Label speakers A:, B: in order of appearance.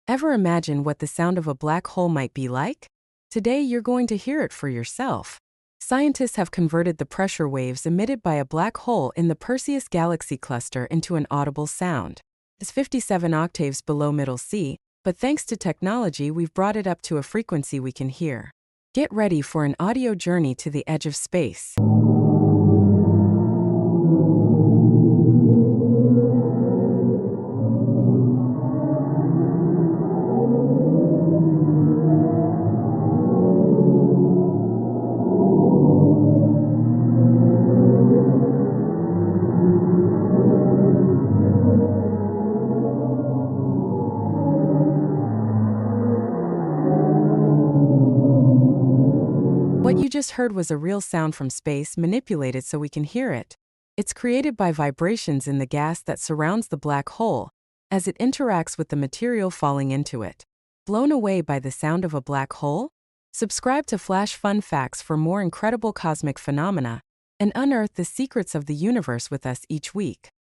A: Ever imagine what the sound of a black hole might be like? Today you're going to hear it for yourself. Scientists have converted the pressure waves emitted by a black hole in the Perseus galaxy cluster into an audible sound. It's 57 octaves below middle C, but thanks to technology we've brought it up to a frequency we can hear. Get ready for an audio journey to the edge of space. What you just heard was a real sound from space manipulated so we can hear it. It's created by vibrations in the gas that surrounds the black hole as it interacts with the material falling into it. Blown away by the sound of a black hole? Subscribe to Flash Fun Facts for more incredible cosmic phenomena and unearth the secrets of the universe with us each week.